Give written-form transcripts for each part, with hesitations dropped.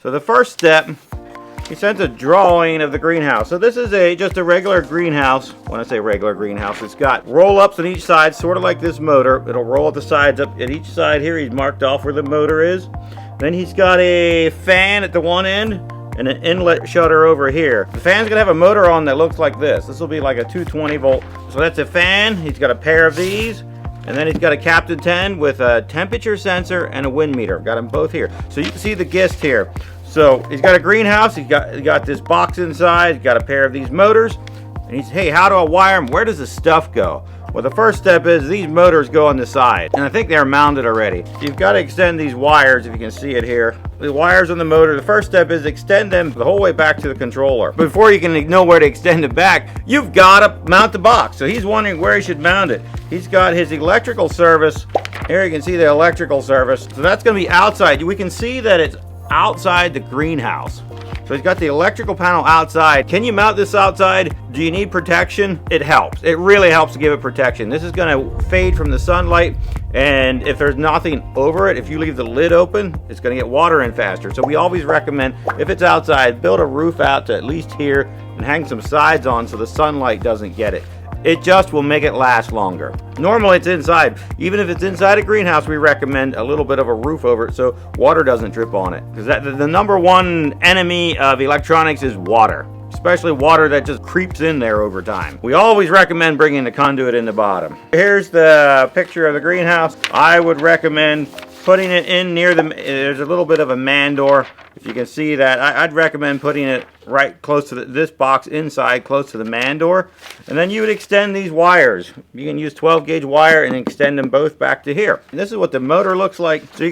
So the first step, he sent a drawing of the greenhouse. So this is just a regular greenhouse. When I say regular greenhouse, it's got roll-ups on each side, sort of like this motor. It'll roll up the sides up at each side here. He's marked off where the motor is. Then he's got a fan at the one end and an inlet shutter over here. The fan's gonna have a motor on that looks like this. This will be like a 220 volt. So that's a fan. He's got a pair of these. And then he's got a Captain10 with a temperature sensor and a wind meter. Got them both here. So you can see the gist here. So he's got a greenhouse, he's got this box inside, he's got a pair of these motors, and he's, hey, how do I wire them? Where does the stuff go? Well, the first step is these motors go on the side, and I think they're mounted already. You've got to extend these wires, if you can see it here. The wires on the motor, the first step is extend them the whole way back to the controller. Before you can know where to extend it back, you've got to mount the box. So he's wondering where he should mount it. He's got his electrical service. Here you can see the electrical service. So that's going to be outside. We can see that it's outside the greenhouse. So he's got the electrical panel outside. Can you mount this outside? Do you need protection? It helps. It really helps to give it protection. This is going to fade from the sunlight, and if there's nothing over it, if you leave the lid open, it's going to get water in faster. So we always recommend, if it's outside, build a roof out to at least here and hang some sides on so the sunlight doesn't get it. It just will make it last longer. Normally it's inside. Even if it's inside a greenhouse, we recommend a little bit of a roof over it so water doesn't drip on it. Because the number one enemy of electronics is water. Especially water that just creeps in there over time. We always recommend bringing the conduit in the bottom. Here's the picture of the greenhouse. I would recommend putting it in near there's a little bit of a man door. If you can see that, I'd recommend putting it right close to this box inside, close to the man door. And then you would extend these wires. You can use 12 gauge wire and extend them both back to here. And this is what the motor looks like. So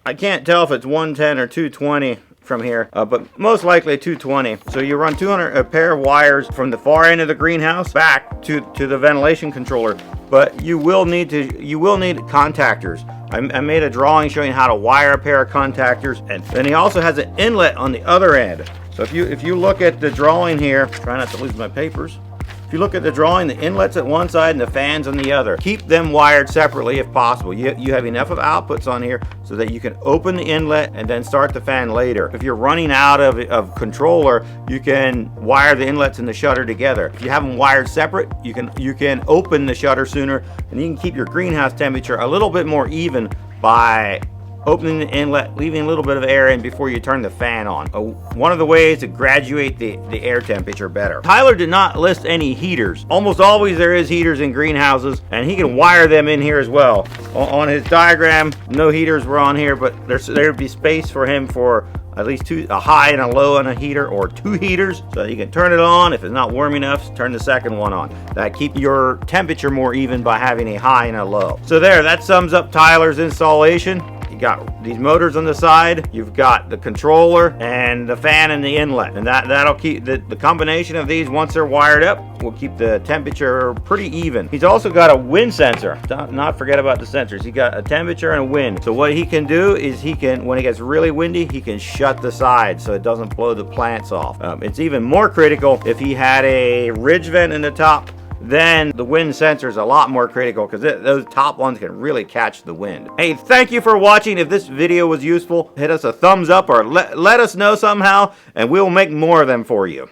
I can't tell if it's 110 or 220 from here, but most likely 220. So you run a pair of wires from the far end of the greenhouse back to the ventilation controller. But you will need contactors. I made a drawing showing how to wire a pair of contactors, and then he also has an inlet on the other end. So if you look at the drawing here, try not to lose my papers. If you look at the drawing, the inlet's at one side and the fan's on the other. Keep them wired separately if possible. You have enough of outputs on here so that you can open the inlet and then start the fan later. If you're running out of controller, you can wire the inlets and the shutter together. If you have them wired separate, you can open the shutter sooner, and you can keep your greenhouse temperature a little bit more even by opening the inlet, leaving a little bit of air in before you turn the fan on. One of the ways to graduate the air temperature better. Tyler did not list any heaters. Almost always there is heaters in greenhouses, and he can wire them in here as well. On his diagram, no heaters were on here, but there'd be space for him for at least a high and a low on a heater, or 2 heaters, so you can turn it on. If it's not warm enough, turn the second one on. That keep your temperature more even by having a high and a low. So that sums up Tyler's installation. You got these motors on the side, you've got the controller and the fan and the inlet, and that'll keep the combination of these, once they're wired up, will keep the temperature pretty even. He's also got a wind sensor. Not forget about the sensors. He got a temperature and a wind. So what he can do is when it gets really windy, he can shut the sides so it doesn't blow the plants off. It's even more critical if he had a ridge vent in the top. Then the wind sensor is a lot more critical, because those top ones can really catch the wind. Hey, thank you for watching. If this video was useful, hit us a thumbs up or let us know somehow, and we'll make more of them for you.